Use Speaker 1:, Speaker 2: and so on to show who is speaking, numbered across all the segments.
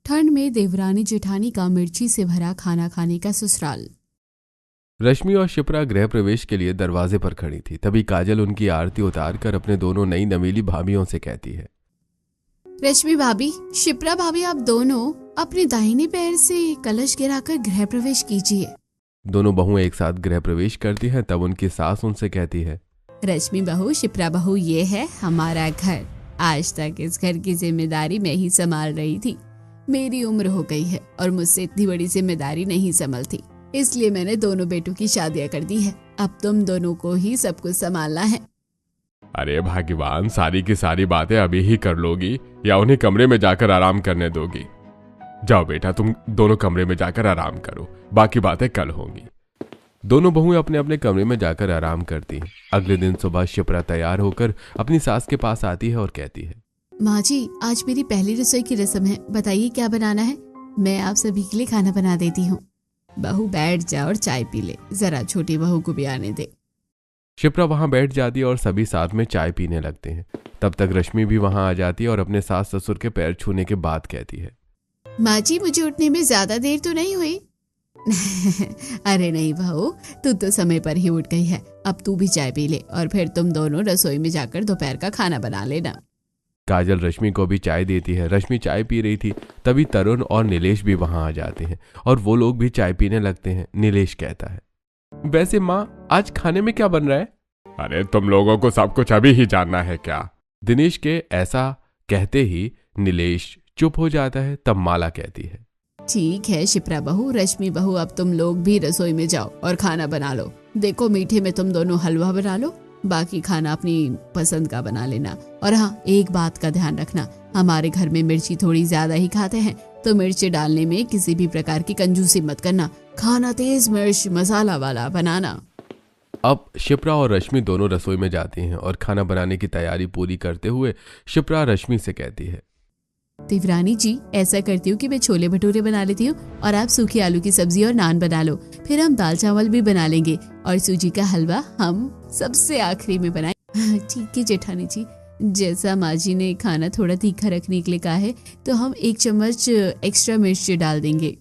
Speaker 1: ठंड में देवरानी जेठानी का मिर्ची से भरा खाना खाने का ससुराल।
Speaker 2: रश्मि और शिप्रा गृह प्रवेश के लिए दरवाजे पर खड़ी थी। तभी काजल उनकी आरती उतारकर अपने दोनों नई नवीली भाभियों से कहती है,
Speaker 1: रश्मि भाभी, शिप्रा भाभी, आप दोनों अपने दाहिने पैर से कलश गिराकर गृह प्रवेश कीजिए।
Speaker 2: दोनों बहुएं एक साथ गृह प्रवेश करती हैं। तब उनकी सास उनसे कहती है,
Speaker 1: रश्मि बहू, शिप्रा बहू, ये है हमारा घर। आज तक इस घर की जिम्मेदारी मैं ही संभाल रही थी। मेरी उम्र हो गई है और मुझसे इतनी बड़ी जिम्मेदारी नहीं संभलती, इसलिए मैंने दोनों बेटों की शादियां कर दी है। अब तुम दोनों को ही सब कुछ संभालना है।
Speaker 2: अरे भाग्यवान, सारी की सारी बातें अभी ही कर लोगी या उन्हें कमरे में जाकर आराम करने दोगी? जाओ बेटा, तुम दोनों कमरे में जाकर आराम करो, बाकी बातें कल होंगी। दोनों बहुएं अपने अपने कमरे में जाकर आराम करती हैं। अगले दिन सुबह शिप्रा तैयार होकर अपनी सास के पास आती है और कहती है,
Speaker 1: माँ जी, आज मेरी पहली रसोई की रस्म है, बताइए क्या बनाना है। मैं आप सभी के लिए खाना बना देती हूँ। बहू बैठ जा और चाय पी ले, जरा छोटी बहू को भी आने दे।
Speaker 2: शिप्रा वहां बैठ जाती है और सभी साथ में चाय पीने लगते हैं। तब तक रश्मि भी वहां आ जाती है और अपने सास ससुर के पैर छूने के बाद कहती है,
Speaker 1: माँ जी, मुझे उठने में ज्यादा देर तो नहीं हुई? अरे नहीं बहू, तू तो समय पर ही उठ गई है। अब तू भी चाय पी ले और फिर तुम दोनों रसोई में जाकर दोपहर का खाना बना लेना।
Speaker 2: काजल रश्मि को भी चाय देती है। रश्मि चाय पी रही थी, तभी तरुण और नीलेश भी वहां आ जाते हैं और वो लोग भी चाय पीने लगते हैं। नीलेश कहता है, वैसे माँ, आज खाने में क्या बन रहा है? अरे तुम लोगों को सब कुछ अभी ही जानना है क्या? दिनेश के ऐसा कहते ही नीलेश चुप हो जाता है। तब माला कहती है,
Speaker 1: ठीक है शिप्रा बहू, रश्मि बहू, अब तुम लोग भी रसोई में जाओ और खाना बना लो। देखो, मीठे में तुम दोनों हलवा बना लो, बाकी खाना अपनी पसंद का बना लेना। और हाँ, एक बात का ध्यान रखना, हमारे घर में मिर्ची थोड़ी ज्यादा ही खाते हैं, तो मिर्ची डालने में किसी भी प्रकार की कंजूसी मत करना। खाना तेज मिर्च मसाला वाला बनाना।
Speaker 2: अब शिप्रा और रश्मि दोनों रसोई में जाती हैं और खाना बनाने की तैयारी पूरी करते हुए शिप्रा रश्मि से कहती है,
Speaker 1: देवरानी जी, ऐसा करती हूँ कि मैं छोले भटूरे बना लेती हूँ और आप सूखी आलू की सब्जी और नान बना लो। फिर हम दाल चावल भी बना लेंगे और सूजी का हलवा हम सबसे आखिरी में बनाए। ठीक है जेठानी जी, जैसा माँ जी ने खाना थोड़ा तीखा रखने के लिए कहा है, तो हम 1 चम्मच एक्स्ट्रा मिर्च डाल देंगे।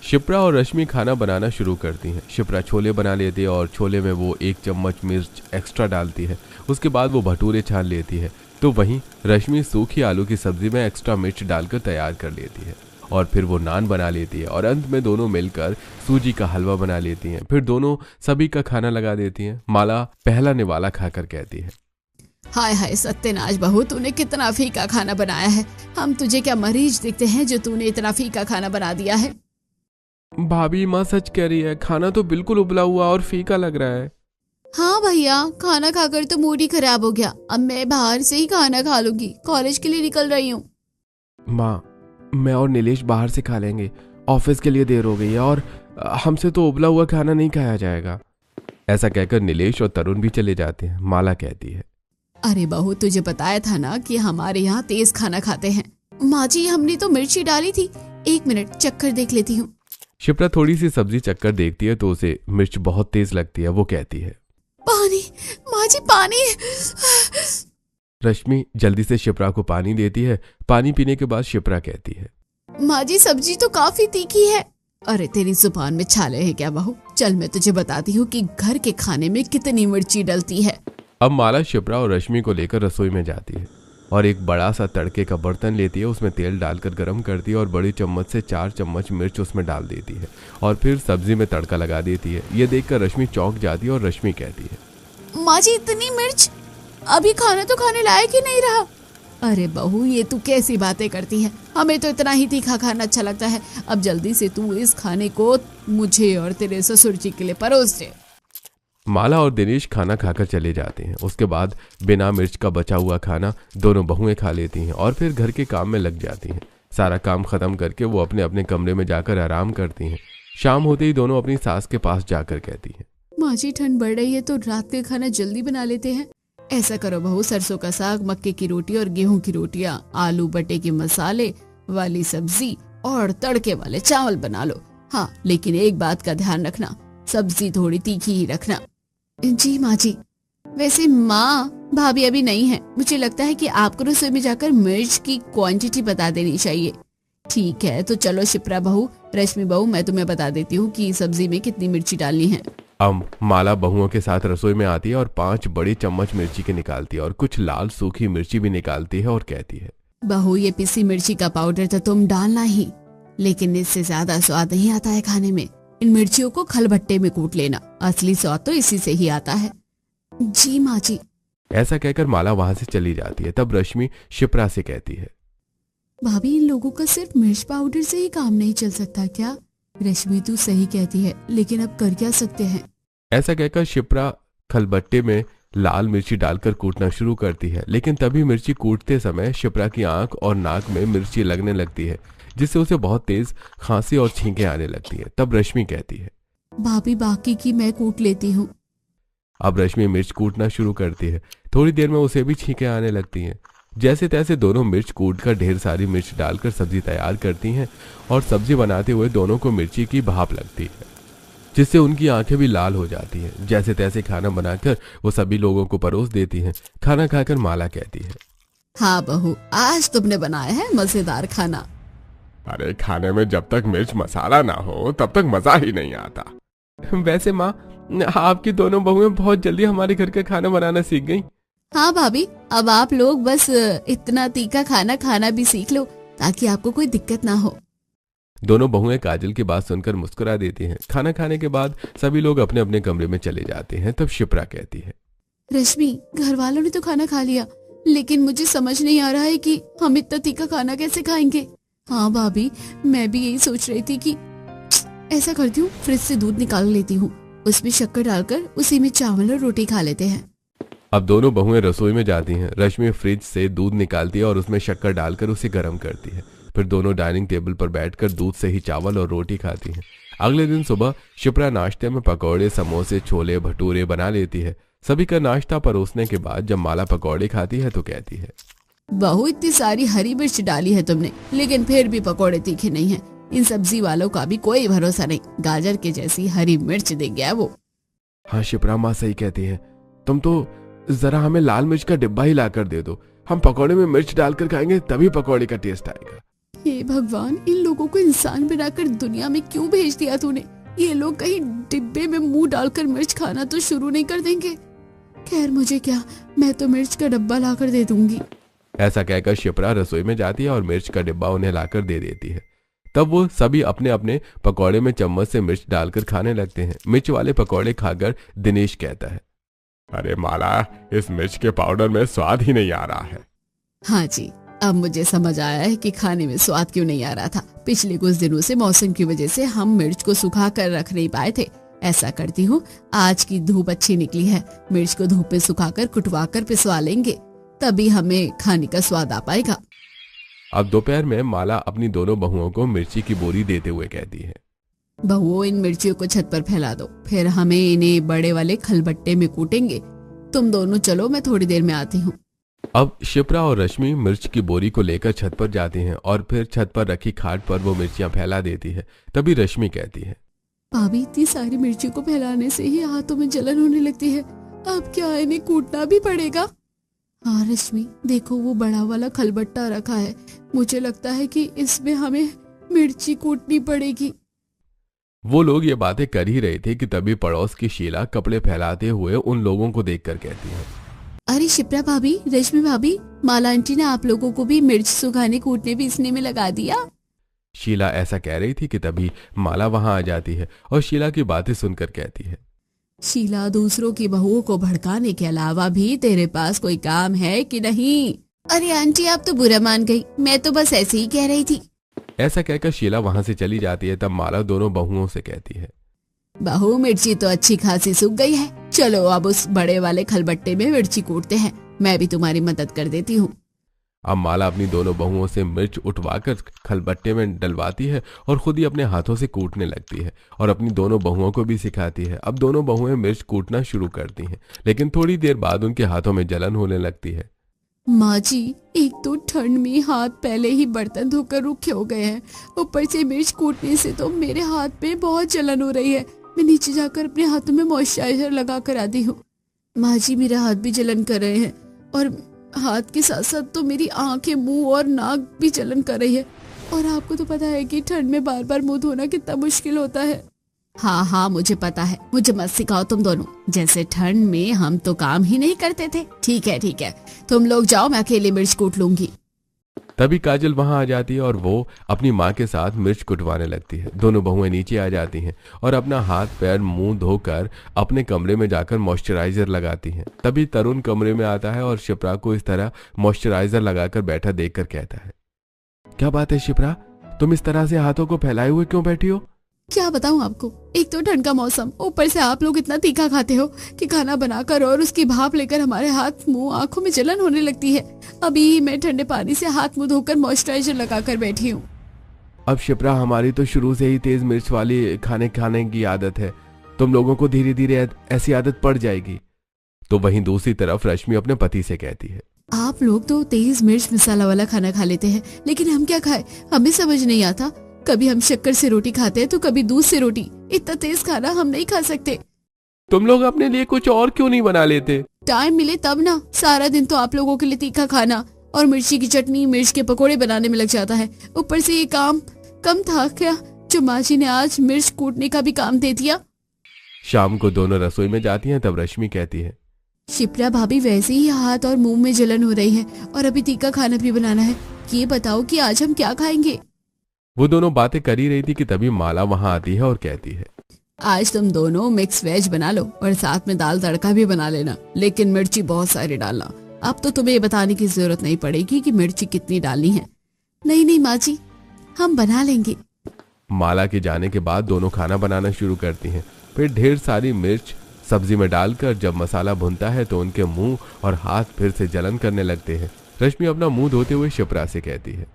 Speaker 2: शिप्रा और रश्मि खाना बनाना शुरू करती हैं। शिप्रा छोले बना लेती है और छोले में वो 1 चम्मच मिर्च एक्स्ट्रा डालती है। उसके बाद वो भटूरे छान लेती है, तो वहीं रश्मि सूखी आलू की सब्जी में एक्स्ट्रा मिर्च डालकर तैयार कर लेती है और फिर वो नान बना लेती है और अंत में दोनों मिलकर सूजी का हलवा बना लेती हैं। फिर दोनों सभी का खाना लगा देती हैं। माला पहला निवाला खाकर कहती है,
Speaker 1: हाय हाय सत्यनाश बहू, तूने कितना फीका खाना बनाया है। हम तुझे क्या मरीज दिखते हैं जो तूने इतना फीका खाना बना दिया है?
Speaker 2: भाभी, माँ सच कह रही है, खाना तो बिल्कुल उबला हुआ और फीका लग रहा है।
Speaker 1: हाँ भैया, खाना खाकर तो मूड ही खराब हो गया। अब मैं बाहर से ही खाना खा लूंगी, कॉलेज के लिए निकल रही हूँ।
Speaker 2: माँ, मैं और नीलेश बाहर से खा लेंगे, ऑफिस के लिए देर हो गई है और हमसे तो उबला हुआ खाना नहीं खाया जाएगा। ऐसा कहकर नीलेश और तरुण भी चले जाते हैं। माला कहती है,
Speaker 1: अरे बहू, तुझे बताया था ना कि हमारे यहाँ तेज खाना खाते हैं। माँ जी, हमने तो मिर्ची डाली थी। 1 मिनट चक्कर देख लेती हूँ।
Speaker 2: शिप्रा थोड़ी सी सब्जी चक्कर देखती है तो उसे मिर्च बहुत तेज लगती है। वो कहती है,
Speaker 1: पानी, माँ जी पानी।
Speaker 2: रश्मि जल्दी से शिप्रा को पानी देती है। पानी पीने के बाद शिप्रा कहती है,
Speaker 1: माँ जी सब्जी तो काफी तीखी है। अरे तेरी जुबान में छाले हैं क्या बहू? चल मैं तुझे बताती हूँ कि घर के खाने में कितनी मिर्ची डलती है।
Speaker 2: अब माला शिप्रा और रश्मि को लेकर रसोई में जाती है और एक बड़ा सा तड़के का बर्तन लेती है। उसमें तेल डालकर गर्म करती है और बड़ी चम्मच से 4 चम्मच मिर्च उसमें डाल देती है और फिर सब्जी में तड़का लगा देती है। ये देखकर रश्मि चौंक जाती है और रश्मि कहती है,
Speaker 1: माँ जी इतनी मिर्च, अभी खाना तो खाने लायक ही नहीं रहा। अरे बहू, ये तू कैसी बातें करती है? हमें तो इतना ही तीखा खाना अच्छा लगता है। अब जल्दी से तू इस खाने को मुझे और तेरे ससुर जी के लिए परोस दे।
Speaker 2: माला और दिनेश खाना खाकर चले जाते हैं। उसके बाद बिना मिर्च का बचा हुआ खाना दोनों बहुएं खा लेती हैं और फिर घर के काम में लग जाती हैं। सारा काम खत्म करके वो अपने अपने कमरे में जाकर आराम करती हैं। शाम होते ही दोनों अपनी सास के पास जाकर कहती हैं,
Speaker 1: माँ जी ठंड बढ़ रही है तो रात का खाना जल्दी बना लेते हैं। ऐसा करो बहू, सरसों का साग, मक्के की रोटी और गेहूं की रोटियां, आलू बटे के मसाले वाली सब्जी और तड़के वाले चावल बना लो। हाँ, लेकिन एक बात का ध्यान रखना, सब्जी थोड़ी तीखी ही रखना। जी माँ जी। वैसे माँ, भाभी अभी नहीं है। मुझे लगता है कि आपको रसोई में जाकर मिर्च की क्वांटिटी बता देनी चाहिए। ठीक है, तो चलो शिप्रा बहू, रश्मि बहू, मैं तुम्हें बता देती हूँ कि सब्जी में कितनी मिर्ची डालनी है।
Speaker 2: अब माला बहुओं के साथ रसोई में आती है और 5 बड़ी चम्मच मिर्ची के निकालती है और कुछ लाल सूखी मिर्ची भी निकालती है और कहती है,
Speaker 1: बहू ये पिसी मिर्ची का पाउडर तो तुम डालना ही, लेकिन इससे ज्यादा स्वाद नहीं आता है खाने में। इन मिर्चियों को खलबट्टे में कूट लेना, असली स्वाद तो इसी से ही आता है। जी माँ जी।
Speaker 2: ऐसा कहकर माला वहां से चली जाती है। तब रश्मि शिप्रा से कहती है,
Speaker 1: भाभी इन लोगों का सिर्फ मिर्च पाउडर से ही काम नहीं चल सकता क्या? रश्मि तू सही कहती है, लेकिन अब कर क्या सकते हैं?
Speaker 2: ऐसा कहकर शिप्रा खलबट्टे में लाल मिर्ची डालकर कूटना शुरू करती है, लेकिन तभी मिर्ची कूटते समय शिप्रा की आंख और नाक में मिर्ची लगने लगती है, जिससे उसे बहुत तेज खांसी और छींकें आने लगती है। तब रश्मि कहती है,
Speaker 1: भाभी बाकी की मैं कूट लेती हूँ।
Speaker 2: अब रश्मि मिर्च कूटना शुरू करती है। थोड़ी देर में उसे भी छींकें आने लगती हैं। जैसे तैसे दोनों मिर्च कूटकर ढेर सारी मिर्च डालकर सब्जी तैयार करती हैं और सब्जी बनाते हुए दोनों को मिर्ची की भाप लगती है, जिससे उनकी आंखें भी लाल हो जाती हैं। जैसे तैसे खाना बनाकर वो सभी लोगों को परोस देती हैं। खाना खाकर माला कहती है,
Speaker 1: हाँ बहू, आज तुमने बनाया है मजेदार खाना।
Speaker 2: अरे खाने में जब तक मिर्च मसाला ना हो तब तक मजा ही नहीं आता। वैसे माँ, आपकी दोनों बहुएं बहुत जल्दी हमारे घर का खाना बनाना सीख गईं।
Speaker 1: हाँ भाभी, अब आप लोग बस इतना तीखा खाना खाना भी सीख लो ताकि आपको कोई दिक्कत ना हो।
Speaker 2: दोनों बहुएं काजल की बात सुनकर मुस्कुरा देती हैं। खाना खाने के बाद सभी लोग अपने अपने कमरे में चले जाते हैं। तब शिप्रा कहती है,
Speaker 1: रश्मि, घर वालों ने तो खाना खा लिया, लेकिन मुझे समझ नहीं आ रहा है कि हम इतना तीखा खाना कैसे खाएंगे। हाँ भाभी, मैं भी यही सोच रही थी कि ऐसा करती हूँ, फ्रिज से दूध निकाल लेती हूँ, उसमें शक्कर डालकर उसी में चावल और रोटी खा लेते हैं।
Speaker 2: अब दोनों बहुएं रसोई में जाती हैं। रश्मि फ्रिज से दूध निकालती है और उसमें शक्कर डालकर उसे गर्म करती है। फिर दोनों डाइनिंग टेबल पर बैठकर दूध से ही चावल और रोटी खाती हैं। अगले दिन सुबह शिप्रा नाश्ते में पकौड़े, समोसे, छोले भटूरे बना लेती है। सभी का नाश्ता परोसने के बाद जब माला पकौड़े खाती है तो कहती है,
Speaker 1: बहू इतनी सारी हरी मिर्च डाली है तुमने, लेकिन फिर भी पकौड़े तीखे नहीं है। इन सब्जी वालों का भी कोई भरोसा नहीं, गाजर के जैसी हरी मिर्च दे गया वो।
Speaker 2: हाँ शिप्रा माँ सही कहती है, तुम तो जरा हमें लाल मिर्च का डिब्बा ही लाकर दे दो, हम पकौड़े में मिर्च डालकर खाएंगे तभी पकौड़े का टेस्ट आएगा।
Speaker 1: हे भगवान, इन लोगों को इंसान बनाकर दुनिया में क्यों भेज दिया तूने? ये लोग कहीं डिब्बे में मुंह डालकर मिर्च खाना तो शुरू नहीं कर देंगे। खैर मुझे क्या, मैं तो मिर्च का डब्बा लाकर दे दूंगी।
Speaker 2: ऐसा कहकर शिप्रा रसोई में जाती है और मिर्च का डिब्बा उन्हें लाकर दे देती है। तब वो सभी अपने अपने पकौड़े में चम्मच से मिर्च डालकर खाने लगते हैं। मिर्च वाले पकौड़े खाकर दिनेश कहता है, अरे माला, इस मिर्च के पाउडर में स्वाद ही नहीं आ रहा है।
Speaker 1: हाँ जी, अब मुझे समझ आया है कि खाने में स्वाद क्यों नहीं आ रहा था। पिछले कुछ दिनों से मौसम की वजह से हम मिर्च को सुखा कर रख नहीं पाए थे। ऐसा करती हूँ, आज की धूप अच्छी निकली है, मिर्च को धूप में सुखाकर कुटवा कर पिसवा लेंगे, तभी हमें खाने का स्वाद आ पाएगा।
Speaker 2: अब दोपहर में माला अपनी दोनों बहुओं को मिर्ची की बोरी देते हुए कहती है,
Speaker 1: बहुओं, इन मिर्चियों को छत पर फैला दो, फिर हमें इन्हें बड़े वाले खलबट्टे में कूटेंगे। तुम दोनों चलो, मैं थोड़ी देर में आती हूँ।
Speaker 2: अब शिप्रा और रश्मि मिर्च की बोरी को लेकर छत पर जाती हैं और फिर छत पर रखी खाट पर वो मिर्चियां फैला देती है। तभी रश्मि कहती है,
Speaker 1: भाभी इतनी सारी मिर्ची को फैलाने से ही हाथों में जलन होने लगती है, अब क्या इन्हें कूटना भी पड़ेगा? हाँ रश्मि, देखो वो बड़ा वाला खलबट्टा रखा है, मुझे लगता है कि इसमें हमें मिर्ची कूटनी पड़ेगी।
Speaker 2: वो लोग ये बातें कर ही रहे थे कि तभी पड़ोस की शीला कपड़े फैलाते हुए उन लोगों को देखकर कहती है,
Speaker 1: अरे शिप्रा भाभी, रश्मि भाभी, माला आंटी ने आप लोगों को भी मिर्च सुखाने कूटने पीसने में लगा दिया।
Speaker 2: शीला ऐसा कह रही थी कि तभी माला वहां आ जाती है और शीला की बातें सुनकर कहती है,
Speaker 1: शीला, दूसरों की बहुओं को भड़काने के अलावा भी तेरे पास कोई काम है कि नहीं? अरे आंटी, आप तो बुरा मान गई, मैं तो बस ऐसे ही कह रही थी।
Speaker 2: ऐसा कहकर शीला वहां से चली जाती है। तब माला दोनों बहुओं से कहती है,
Speaker 1: बहू, मिर्ची तो अच्छी खासी सूख गई है, चलो अब उस बड़े वाले खलबट्टे में मिर्ची कूटते हैं, मैं भी तुम्हारी मदद कर देती हूँ।
Speaker 2: अब माला अपनी दोनों बहुओं से मिर्च उठवाकर खलबट्टे में डलवाती है और खुद ही अपने हाथों से कूटने लगती है और अपनी दोनों बहुओं को भी सिखाती है। अब दोनों बहुएं मिर्च कूटना शुरू करती हैं, लेकिन थोड़ी देर बाद उनके हाथों में जलन होने लगती है।
Speaker 1: माँ जी, एक तो ठंड में हाथ पहले ही बर्तन धोकर रुखे हो गए हैं, ऊपर से मिर्च कूटने से तो मेरे हाथ में बहुत जलन हो रही है। मैं नीचे जाकर अपने हाथों में मॉइस्चराइजर लगा कर आती हूँ। माँ जी, मेरे हाथ भी जलन कर रहे हैं और हाथ के साथ साथ तो मेरी आंखें, मुंह और नाक भी जलन कर रही है। और आपको तो पता है कि ठंड में बार बार मुंह धोना कितना मुश्किल होता है। हाँ हाँ मुझे पता है, मुझे मत सिखाओ तुम दोनों, जैसे ठंड में हम तो काम ही नहीं करते थे। ठीक है तुम लोग जाओ, मैं अकेले मिर्च कूट लूंगी।
Speaker 2: तभी काजल वहां आ जाती है और वो अपनी माँ के साथ मिर्च कुटवाने लगती है। दोनों बहुएं नीचे आ जाती हैं और अपना हाथ पैर मुंह धोकर अपने कमरे में जाकर मॉइस्चराइजर लगाती हैं। तभी तरुण कमरे में आता है और शिप्रा को इस तरह मॉइस्चराइजर लगाकर बैठा देखकर कहता है, क्या बात है शिप्रा, तुम इस तरह से हाथों को फैलाए हुए क्यों बैठी हो?
Speaker 1: क्या बताऊं आपको, एक तो ठंड का मौसम, ऊपर से आप लोग इतना तीखा खाते हो कि खाना बनाकर और उसकी भाप लेकर हमारे हाथ मुंह आंखों में जलन होने लगती है। अभी मैं ठंडे पानी से हाथ मुंह धोकर मॉइस्चराइजर लगाकर बैठी हूँ।
Speaker 2: अब शिप्रा, हमारी तो शुरू से ही तेज मिर्च वाली खाने की आदत है, तुम लोगों को धीरे धीरे ऐसी आदत पड़ जाएगी। तो वहीं दूसरी तरफ रश्मि अपने पति से कहती है,
Speaker 1: आप लोग तो तेज मिर्च मसाला वाला खाना खा लेते हैं, लेकिन हम क्या खाए हमें समझ नहीं आता। कभी हम शक्कर से रोटी खाते हैं तो कभी दूध से रोटी। इतना तेज खाना हम नहीं खा सकते।
Speaker 2: तुम लोग अपने लिए कुछ और क्यों नहीं बना लेते?
Speaker 1: टाइम मिले तब ना, सारा दिन तो आप लोगों के लिए तीखा खाना और मिर्ची की चटनी, मिर्च के पकोड़े बनाने में लग जाता है। ऊपर से ये काम कम था क्या जो माँ जी ने आज मिर्च कूटने का भी काम दे दिया।
Speaker 2: शाम को दोनों रसोई में जाती हैं। तब रश्मि कहती है,
Speaker 1: शिप्रा भाभी, वैसे ही हाथ और मुंह में जलन हो रही है और अभी तीखा खाना भी बनाना है। ये बताओ कि आज हम क्या खाएंगे।
Speaker 2: वो दोनों बातें कर ही रही थी कि तभी माला वहां आती है और कहती है,
Speaker 1: आज तुम दोनों मिक्स वेज बना लो और साथ में दाल तड़का भी बना लेना, लेकिन मिर्ची बहुत सारी डालना। अब तो तुम्हें बताने की जरूरत नहीं पड़ेगी कि मिर्ची कितनी डालनी है। नहीं माँ जी, हम बना लेंगे।
Speaker 2: माला के जाने के बाद दोनों खाना बनाना शुरू करती हैं। फिर ढेर सारी मिर्च सब्जी में डालकर जब मसाला भुनता है तो उनके मुंह और हाथ फिर से जलन करने लगते हैं। रश्मि अपना मुंह धोते हुए शिप्रा से कहती है,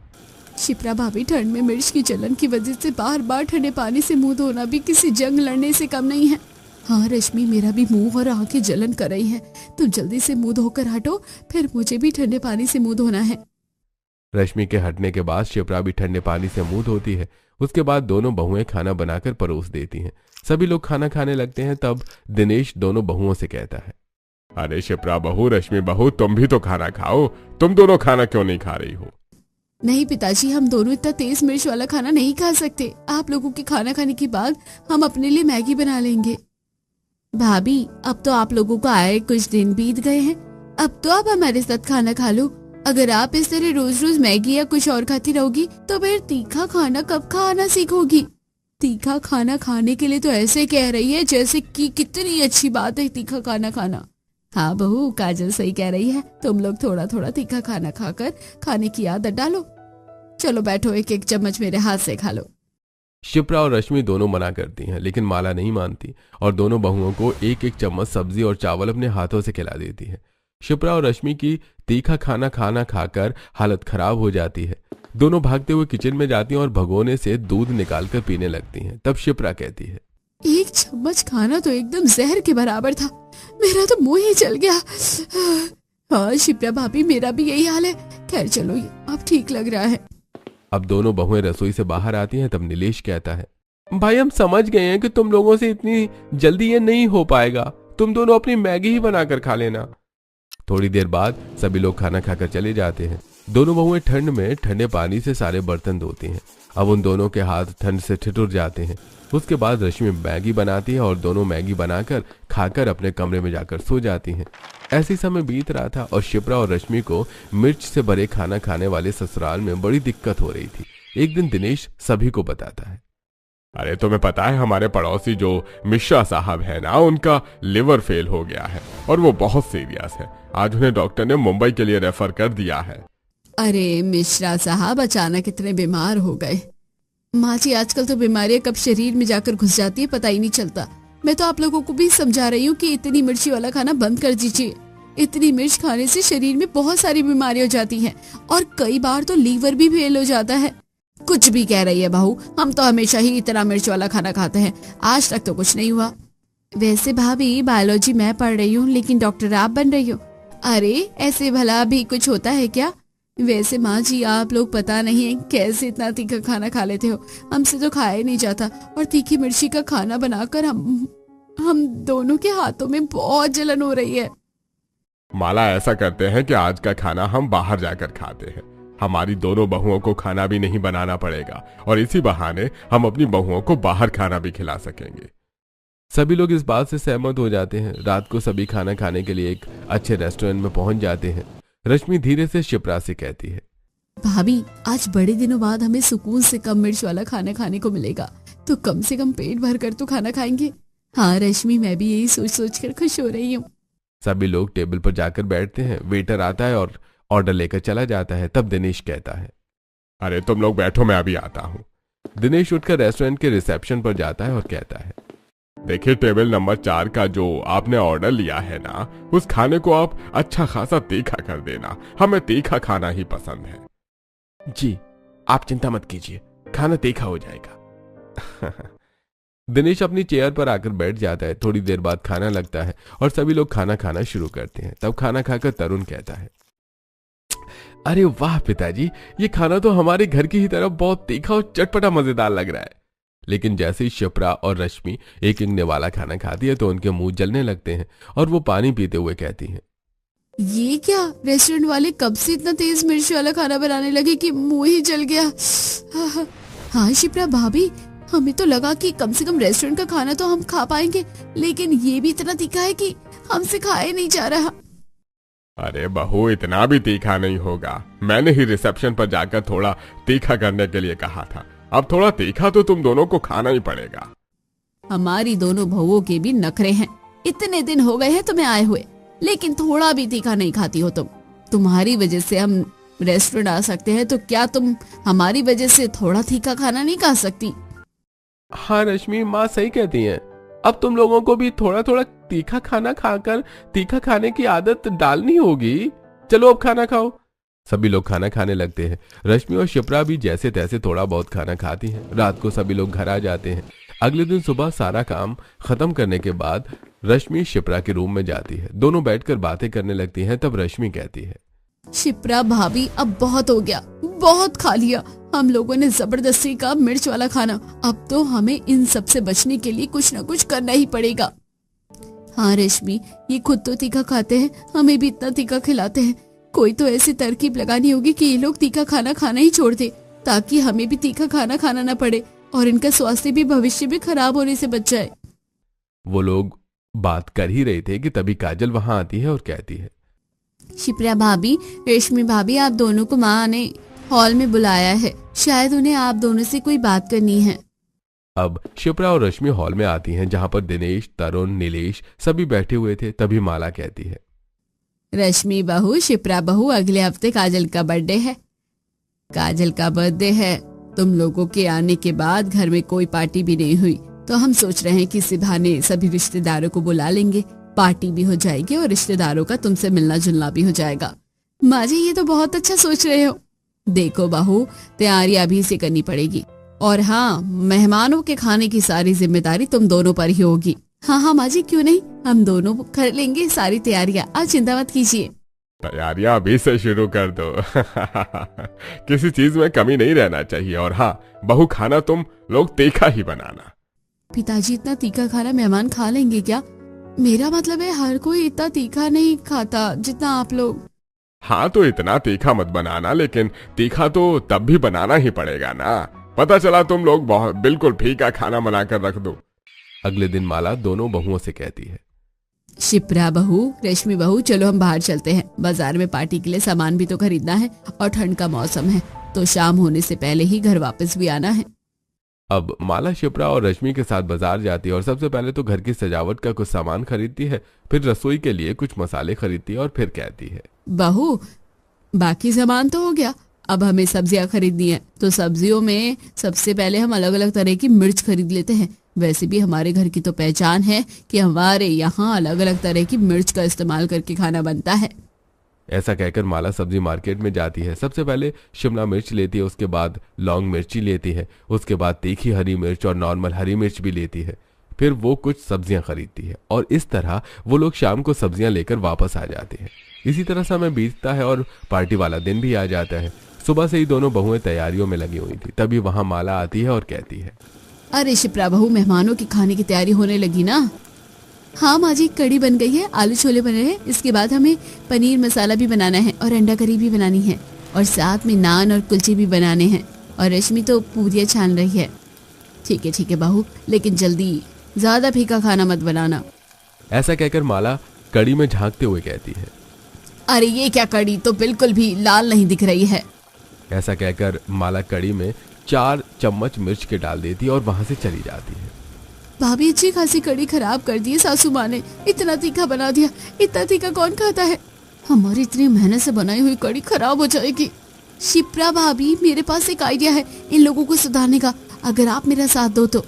Speaker 1: शिप्रा भाभी, ठंड में मिर्च की जलन की वजह से बार बार ठंडे पानी से मुंह धोना भी किसी जंग लड़ने से कम नहीं है। हाँ रश्मि, मेरा भी मुंह और आंखें जलन कर रही है। तुम जल्दी से मुंह धोकर हटो, फिर मुझे भी ठंडे पानी से मुंह धोना है।
Speaker 2: रश्मि के हटने के बाद शिप्रा भी ठंडे पानी से मुंह धोती है। उसके बाद दोनों बहुएं खाना बनाकर परोस देती हैं। सभी लोग खाना खाने लगते हैं। तब दिनेश दोनों बहुओं से कहता है, अरे शिप्रा बहू, रश्मि बहू, तुम भी तो खाना खाओ। तुम दोनों खाना क्यों नहीं खा रही हो?
Speaker 1: नहीं पिताजी, हम दोनों इतना तेज मिर्च वाला खाना नहीं खा सकते। आप लोगों के खाना खाने के बाद हम अपने लिए मैगी बना लेंगे। भाभी, अब तो आप लोगों को आए कुछ दिन बीत गए हैं, अब तो आप हमारे साथ खाना खा लो। अगर आप इस तरह रोज रोज मैगी या कुछ और खाती रहोगी तो फिर तीखा खाना कब खाना सीखोगी। तीखा खाना खाने के लिए तो ऐसे कह रही है जैसे कि कितनी अच्छी बात है तीखा खाना खाना। हाँ बहू, काजल सही कह रही है। तुम लोग थोड़ा थोड़ा तीखा खाना खाकर खाने की आदत डालो। चलो बैठो, एक एक चम्मच मेरे हाथ से खा लो।
Speaker 2: शिप्रा और रश्मि दोनों मना करती हैं, लेकिन माला नहीं मानती और दोनों बहुओं को एक एक चम्मच सब्जी और चावल अपने हाथों से खिला देती है। शिप्रा और रश्मि की तीखा खाना खाकर हालत खराब हो जाती है। दोनों भागते हुए किचन में जाती हैं और भगोने से दूध निकालकर पीने लगती हैं। तब शिप्रा कहती है,
Speaker 1: एक चम्मच खाना तो एकदम जहर के बराबर था, मेरा तो मुंह ही जल गया। हाँ शिप्रा भाभी, मेरा भी यही हाल है। खैर चलो, अब ठीक लग रहा है।
Speaker 2: अब दोनों बहुएं रसोई से बाहर आती हैं। तब नीलेश कहता है, भाई हम समझ गए हैं कि तुम लोगों से इतनी जल्दी ये नहीं हो पाएगा। तुम दोनों अपनी मैगी ही बनाकर खा लेना। थोड़ी देर बाद सभी लोग खाना खाकर चले जाते हैं। दोनों बहुएं ठंड में ठंडे पानी से सारे बर्तन धोती हैं। अब उन दोनों के हाथ ठंड से ठिठुर जाते हैं। उसके बाद रश्मि मैगी बनाती है और दोनों मैगी बनाकर खाकर अपने कमरे में जाकर सो जाती हैं। ऐसी समय बीत रहा था और शिप्रा और रश्मि को मिर्च से भरे खाना खाने वाले ससुराल में बड़ी दिक्कत हो रही थी। एक दिन दिनेश सभी को बताता है, अरे तुम्हें पता है हमारे पड़ोसी जो मिश्रा साहब है ना, उनका लिवर फेल हो गया है और वो बहुत सीरियस है। आज उन्हें डॉक्टर ने मुंबई के लिए रेफर कर दिया है।
Speaker 1: अरे मिश्रा साहब अचानक इतने बीमार हो गए। माँ जी, आजकल तो बीमारियां कब शरीर में जाकर घुस जाती है पता ही नहीं चलता। मैं तो आप लोगों को भी समझा रही हूँ कि इतनी मिर्ची वाला खाना बंद कर दीजिए। इतनी मिर्च खाने से शरीर में बहुत सारी बीमारियां हो जाती हैं और कई बार तो लीवर भी फेल हो जाता है। कुछ भी कह रही है बहू, हम तो हमेशा ही इतना मिर्च वाला खाना खाते हैं, आज तक तो कुछ नहीं हुआ। वैसे भाभी, बायोलॉजी मैं पढ़ रही हूँ लेकिन डॉक्टर आप बन रही हो। अरे ऐसे भला भी कुछ होता है क्या? वैसे माँ जी, आप लोग पता नहीं कैसे इतना तीखा खाना खा लेते हो, हमसे तो खाया नहीं जाता। और तीखी मिर्ची का खाना बनाकर हम दोनों के हाथों में बहुत जलन हो रही है।
Speaker 3: माला, ऐसा करते हैं कि आज का खाना हम बाहर जाकर खाते हैं। हमारी दोनों बहुओं को खाना भी नहीं बनाना पड़ेगा और इसी बहाने हम अपनी बहुओं को बाहर खाना भी खिला सकेंगे।
Speaker 2: सभी लोग इस बात से सहमत हो जाते हैं। रात को सभी खाना खाने के लिए एक अच्छे रेस्टोरेंट में पहुंच जाते हैं। रश्मि धीरे से शिप्रा से कहती है,
Speaker 1: भाभी आज बड़े दिनों बाद हमें सुकून से कम मिर्च वाला खाना खाने को मिलेगा, तो कम से कम पेट भर कर तो खाना खाएंगे। हाँ रश्मि, मैं भी यही सोच सोच कर खुश हो रही हूँ।
Speaker 2: सभी लोग टेबल पर जाकर बैठते हैं। वेटर आता है और ऑर्डर लेकर चला जाता है। तब दिनेश कहता है,
Speaker 3: अरे तुम लोग बैठो, मैं अभी आता हूँ।
Speaker 2: दिनेश उठकर रेस्टोरेंट के रिसेप्शन पर जाता है और कहता है,
Speaker 3: देखिए टेबल नंबर 4 का जो आपने ऑर्डर लिया है ना, उस खाने को आप अच्छा खासा तीखा कर देना। हमें तीखा खाना ही पसंद है।
Speaker 2: जी आप चिंता मत कीजिए, खाना तीखा हो जाएगा। दिनेश अपनी चेयर पर आकर बैठ जाता है। थोड़ी देर बाद खाना लगता है और सभी लोग खाना खाना शुरू करते हैं। तब खाना खाकर तरुण कहता है, अरे वाह पिताजी, ये खाना तो हमारे घर की ही तरह बहुत तीखा और चटपटा मजेदार लग रहा है। लेकिन जैसे ही शिप्रा और रश्मि एक निवाला खाना खाती है तो उनके मुंह जलने लगते हैं और वो पानी पीते हुए कहती हैं,
Speaker 1: ये क्या, रेस्टोरेंट वाले कब से इतना तेज मिर्च वाला खाना बनाने लगे कि मुंह ही जल गया। हाँ शिप्रा भाभी, हमें तो लगा कि कम से कम रेस्टोरेंट का खाना तो हम खा पाएंगे, लेकिन ये भी इतना तीखा है कि हमसे खाया नहीं जा रहा।
Speaker 3: अरे बहू, इतना भी तीखा नहीं होगा। मैंने ही रिसेप्शन पर जाकर थोड़ा तीखा करने के लिए कहा था। अब थोड़ा तीखा तो तुम दोनों को खाना ही पड़ेगा।
Speaker 1: हमारी दोनों बहुओं के भी नखरे हैं। इतने दिन हो गए हैं तुम्हें आए हुए, लेकिन थोड़ा भी तीखा नहीं खाती हो तुम। तुम्हारी वजह से हम रेस्टोरेंट आ सकते हैं, तो क्या तुम हमारी वजह से थोड़ा तीखा खाना नहीं खा सकती?
Speaker 2: हाँ रश्मि, माँ सही कहती हैं। अब तुम लोगों को भी थोड़ा थोड़ा तीखा खाना खाकर तीखा खाने की आदत डालनी होगी। चलो अब खाना खाओ। सभी लोग खाना खाने लगते हैं। रश्मि और शिप्रा भी जैसे तैसे थोड़ा बहुत खाना खाती हैं। रात को सभी लोग घर आ जाते हैं। अगले दिन सुबह सारा काम खत्म करने के बाद रश्मि शिप्रा के रूम में जाती है। दोनों बैठकर बातें करने लगती हैं। तब रश्मि कहती है,
Speaker 1: शिप्रा भाभी, अब बहुत हो गया, बहुत खा लिया हम लोगों ने जबरदस्ती का मिर्च वाला खाना। अब तो हमें इन सब से बचने के लिए कुछ न कुछ करना ही पड़ेगा। हाँ रश्मि, ये खुद तो तीखा खाते हैं, हमें भी इतना तीखा खिलाते हैं। कोई तो ऐसी तरकीब लगानी होगी कि ये लोग तीखा खाना खाना ही छोड़ दे, ताकि हमें भी तीखा खाना खाना न पड़े और इनका स्वास्थ्य भी भविष्य भी खराब होने से बच जाए।
Speaker 2: वो लोग बात कर ही रहे थे कि तभी काजल वहां आती है और कहती है,
Speaker 1: शिप्रा भाभी, रेशमी भाभी, आप दोनों को माँ ने हॉल में बुलाया है। शायद उन्हें आप दोनों से कोई बात करनी है।
Speaker 2: अब शिप्रा और रश्मि हॉल में आती हैं, जहां पर दिनेश, तरुण, नीलेश सभी बैठे हुए थे। तभी माला कहती है,
Speaker 1: रश्मि बहू, शिप्रा बहू, अगले हफ्ते काजल का बर्थडे है। काजल का बर्थडे है। तुम लोगों के आने के बाद घर में कोई पार्टी भी नहीं हुई, तो हम सोच रहे हैं कि इसी बहाने सभी रिश्तेदारों को बुला लेंगे। पार्टी भी हो जाएगी और रिश्तेदारों का तुमसे मिलना जुलना भी हो जाएगा। माँ जी, ये तो बहुत अच्छा सोच रहे हो। देखो बहू, तैयारी अभी से करनी पड़ेगी। और हाँ, मेहमानों के खाने की सारी जिम्मेदारी तुम दोनों पर ही होगी। हाँ हाँ माँ जी, क्यों नहीं, हम दोनों कर लेंगे सारी तैयारियाँ। आप चिंता मत कीजिए।
Speaker 3: तैयारियां अभी से शुरू कर दो। किसी चीज में कमी नहीं रहना चाहिए। और हाँ बहू, खाना तुम लोग तीखा ही बनाना।
Speaker 1: पिताजी, इतना तीखा खाना मेहमान खा लेंगे क्या? मेरा मतलब है हर कोई इतना तीखा नहीं खाता जितना आप लोग।
Speaker 3: हाँ तो इतना तीखा मत बनाना, लेकिन तीखा तो तब भी बनाना ही पड़ेगा ना। पता चला तुम लोग बिल्कुल फीका खाना बनाकर रख दो।
Speaker 2: अगले दिन माला दोनों बहुओं से कहती है,
Speaker 1: शिप्रा बहू, रेशमी बहू, चलो हम बाहर चलते हैं। बाजार में पार्टी के लिए सामान भी तो खरीदना है और ठंड का मौसम है, तो शाम होने से पहले ही घर वापस भी आना है।
Speaker 2: अब माला शिप्रा और रश्मि के साथ बाजार जाती है और सबसे पहले तो घर की सजावट का कुछ सामान खरीदती है। फिर रसोई के लिए कुछ मसाले खरीदती है और फिर कहती है,
Speaker 1: बहू, बाकी सामान तो हो गया, अब हमें सब्जियां खरीदनी है। तो सब्जियों में सबसे पहले हम अलग अलग तरह की मिर्च खरीद लेते हैं। वैसे भी हमारे घर की तो पहचान है कि हमारे यहाँ अलग अलग तरह की मिर्च का इस्तेमाल करके खाना बनता है।
Speaker 2: ऐसा कहकर माला सब्जी मार्केट में जाती है। सबसे पहले शिमला मिर्च लेती है, उसके बाद लौंग मिर्ची लेती है, उसके बाद तीखी हरी मिर्च और नॉर्मल हरी मिर्च भी लेती है। फिर वो कुछ सब्जियां खरीदती है और इस तरह वो लोग शाम को सब्जियां लेकर वापस आ जाते हैं। इसी तरह समय बीतता है और पार्टी वाला दिन भी आ जाता है। सुबह से ही दोनों बहुएं तैयारियों में लगी हुई थी। तभी वहां माला आती है और कहती है,
Speaker 1: अरे शिप्रा बहू, मेहमानों की खाने की तैयारी होने लगी ना? हाँ माँ जी, कड़ी बन गई है, आलू छोले बने हैं, इसके बाद हमें पनीर मसाला भी बनाना है और अंडा करी भी बनानी है। और साथ में नान और कुलचे भी बनाने हैं। और रश्मि तो पूरियां छान रही है। ठीक है बहू, लेकिन जल्दी, ज्यादा फीका खाना मत बनाना।
Speaker 2: ऐसा कहकर माला कड़ी में झांकते हुए कहती है।
Speaker 1: अरे ये क्या, कड़ी तो बिल्कुल भी लाल नहीं दिख रही है।
Speaker 2: ऐसा कहकर माला कड़ी में 4 चम्मच मिर्च के डाल देती है और वहां से चली जाती है।
Speaker 1: भाभी अच्छी खासी कड़ी खराब कर दी है सासू माँ ने, इतना तीखा बना दिया। इतना तीखा कौन खाता है? हमारी इतनी मेहनत से बनाई हुई कड़ी खराब हो जाएगी। शिप्रा भाभी, मेरे पास एक आइडिया है इन लोगों को सुधारने का, अगर आप मेरा साथ दो तो।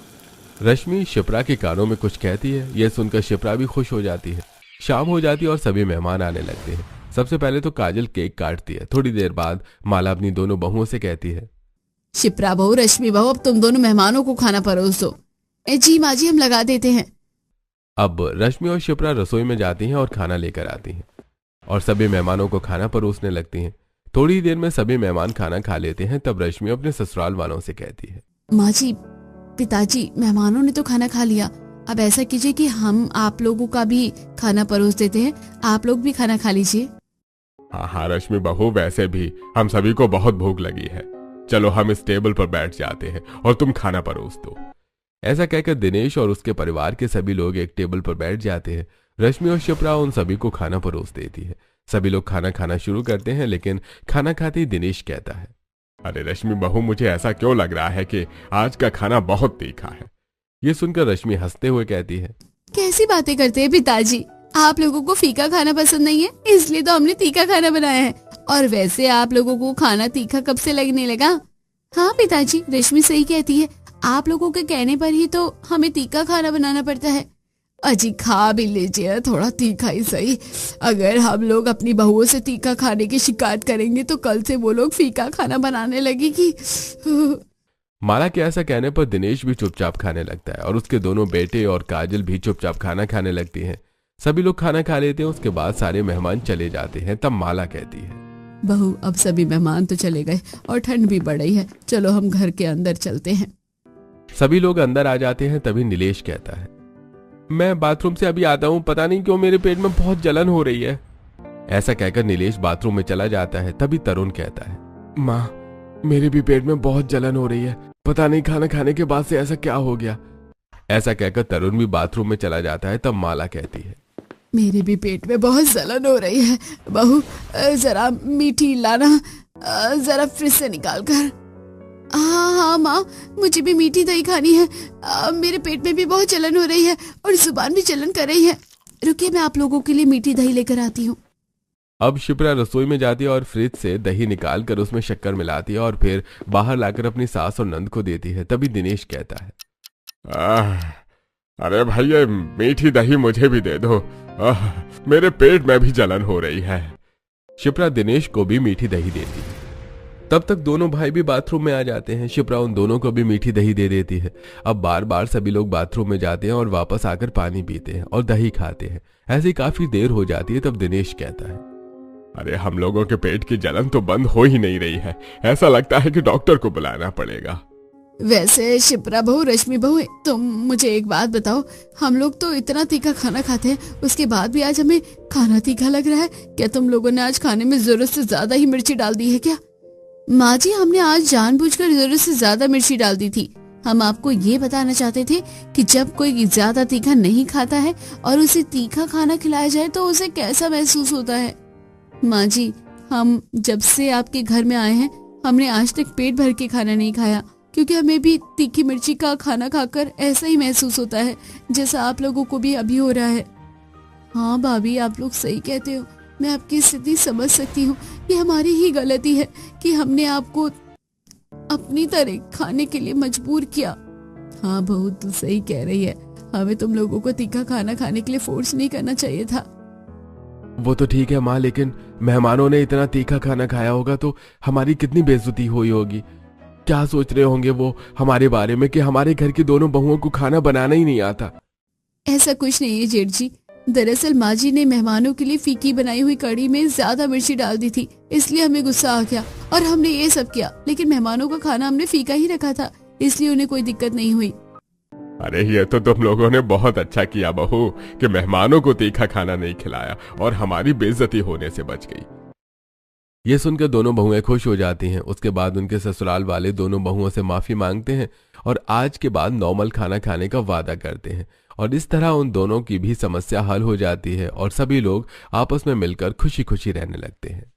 Speaker 2: रश्मि शिप्रा के कानों में कुछ कहती है। यह सुनकर शिप्रा भी खुश हो जाती है। शाम हो जाती है और सभी मेहमान आने लगते हैं। सबसे पहले तो काजल केक काटती है। थोड़ी देर बाद माला अपनी दोनों बहुओं से कहती है।
Speaker 1: शिप्रा बहू, रश्मि बहू, अब तुम दोनों मेहमानों को खाना परोस दो। जी माँ जी, हम लगा देते हैं।
Speaker 2: अब रश्मि और शिप्रा रसोई में जाती हैं और खाना लेकर आती हैं और सभी मेहमानों को खाना परोसने लगती हैं। थोड़ी देर में सभी मेहमान खाना खा लेते हैं। तब रश्मि अपने ससुराल वालों से कहती है।
Speaker 1: माँ जी, पिताजी, मेहमानों ने तो खाना खा लिया, अब ऐसा कीजिए कि हम आप लोगों का भी खाना परोस देते हैं, आप लोग भी खाना खा लीजिए।
Speaker 3: हाँ रश्मि बहू, वैसे भी हम सभी को बहुत भूख लगी है। चलो हम इस टेबल पर बैठ जाते हैं और तुम खाना परोस दो।
Speaker 2: ऐसा कहकर दिनेश और उसके परिवार के सभी लोग एक टेबल पर बैठ जाते हैं। रश्मि और शिप्रा उन सभी को खाना परोस देती है। सभी लोग खाना खाना शुरू करते हैं, लेकिन खाना खाते ही दिनेश कहता है।
Speaker 3: अरे रश्मि बहू, मुझे ऐसा क्यों लग रहा है कि आज का खाना बहुत तीखा है।
Speaker 2: ये सुनकर रश्मि हंसते हुए कहती है।
Speaker 1: कैसी बातें करते हैं पिताजी, आप लोगों को फीका खाना पसंद नहीं है, इसलिए तो हमने तीखा खाना बनाया है। और वैसे आप लोगों को खाना तीखा कब से लगने लगा? हाँ पिताजी, रश्मि सही कहती है, आप लोगों के कहने पर ही तो हमें तीखा खाना बनाना पड़ता है। अजी खा भी लीजिए, थोड़ा तीखा ही सही। अगर हम लोग अपनी बहुओं से तीखा खाने की शिकायत करेंगे तो कल से वो लोग फीका खाना बनाने लगेगी।
Speaker 2: माला के ऐसा कहने पर दिनेश भी चुपचाप खाने लगता है और उसके दोनों बेटे और काजल भी चुपचाप खाना खाने लगती हैं। सभी लोग खाना खा लेते हैं। उसके बाद सारे मेहमान चले जाते हैं। तब माला कहती है।
Speaker 1: बहू, अब सभी मेहमान तो चले गए और ठंड भी बढ़ रही है, चलो हम घर के अंदर चलते हैं।
Speaker 2: सभी लोग अंदर आ जाते हैं। तभी नीलेश कहता है। मैं बाथरूम से अभी आता हूँ, पता नहीं क्यों मेरे पेट में बहुत जलन हो रही है। ऐसा कहकर नीलेश बाथरूम में चला जाता है। तभी तरुण कहता है। माँ, मेरे भी पेट में बहुत जलन हो रही है, पता नहीं खाना खाने के बाद से ऐसा क्या हो गया। ऐसा कहकर तरुण भी बाथरूम में चला जाता है। तब माला कहती है।
Speaker 1: मेरे भी पेट में बहुत जलन हो रही है, बहू जरा मीठी लाना, जरा फ्रिज से निकाल कर। हाँ माँ, मुझे भी मीठी दही खानी है, मेरे पेट में भी बहुत जलन हो रही है और जुबान भी जलन कर रही है। रुकिए, मैं आप लोगों के लिए मीठी दही लेकर आती हूँ।
Speaker 2: अब शिप्रा रसोई में जाती है और फ्रिज से दही निकाल कर उसमें शक्कर मिलाती है और फिर बाहर लाकर अपनी सास और नंद को देती है। तभी दिनेश कहता है।
Speaker 3: अरे भाई, ये मीठी दही मुझे भी दे दो, मेरे पेट में भी जलन हो रही है।
Speaker 2: शिप्रा दिनेश को भी मीठी दही देती है। तब तक दोनों भाई भी बाथरूम में आ जाते हैं। शिप्रा उन दोनों को भी मीठी दही दे देती है। अब बार बार सभी लोग बाथरूम में जाते हैं और वापस आकर पानी पीते हैं और दही खाते हैं। ऐसी काफी देर हो जाती है। तब दिनेश कहता है।
Speaker 3: अरे हम लोगों के पेट की जलन तो बंद हो ही नहीं रही है, ऐसा लगता है कि डॉक्टर को बुलाना पड़ेगा।
Speaker 1: वैसे शिप्रा बहू, रश्मि बहू, तुम मुझे एक बात बताओ, हम लोग तो इतना तीखा खाना खाते हैं, उसके बाद भी आज हमें खाना तीखा लग रहा है। क्या तुम लोगों ने आज खाने में जरूरत से ज्यादा ही मिर्ची डाल दी है क्या? माँ जी, हमने आज जानबूझकर जरूरत से ज्यादा मिर्ची डाल दी थी। हम आपको ये बताना चाहते थे कि जब कोई ज्यादा तीखा नहीं खाता है और उसे तीखा खाना खिलाया जाए तो उसे कैसा महसूस होता है। माँ जी, हम जब से आपके घर में आए हैं हमने आज तक पेट भर के खाना नहीं खाया, क्योंकि हमें भी तीखी मिर्ची का खाना खाकर ऐसा ही महसूस होता है जैसा आप लोगों को भी अभी हो रहा है। हाँ भाभी, आप लोग सही कहते हो, मैं आपकी स्थिति समझ सकती हूँ। ये हमारी ही गलती है कि हमने आपको अपनी तरह खाने के लिए मजबूर किया। हाँ बहू, तू सही कह रही है, हमें तुम लोगों को तीखा खाना खाने के लिए फोर्स नहीं करना चाहिए था।
Speaker 2: वो तो ठीक है माँ, लेकिन मेहमानों ने इतना तीखा खाना खाया होगा तो हमारी कितनी बेइज्जती हुई होगी। क्या सोच रहे होंगे वो हमारे बारे में कि हमारे घर की दोनों बहुओं को खाना बनाना ही नहीं आता।
Speaker 1: ऐसा कुछ नहीं है जेठ जी, दरअसल माँ जी ने मेहमानों के लिए फीकी बनाई हुई कढ़ी में ज्यादा मिर्ची डाल दी थी, इसलिए हमें गुस्सा आ गया और हमने ये सब किया। लेकिन मेहमानों का खाना हमने फीका ही रखा था, इसलिए उन्हें कोई दिक्कत नहीं हुई।
Speaker 3: अरे ये तो तुम लोगों ने बहुत अच्छा किया बहू कि मेहमानों को तीखा खाना नहीं खिलाया और हमारी बेइज्जती होने से बच गई।
Speaker 2: ये सुनकर दोनों बहुएं खुश हो जाती हैं। उसके बाद उनके ससुराल वाले दोनों बहुओं से माफी मांगते हैं और आज के बाद नॉर्मल खाना खाने का वादा करते हैं। और इस तरह उन दोनों की भी समस्या हल हो जाती है और सभी लोग आपस में मिलकर खुशी खुशी रहने लगते हैं।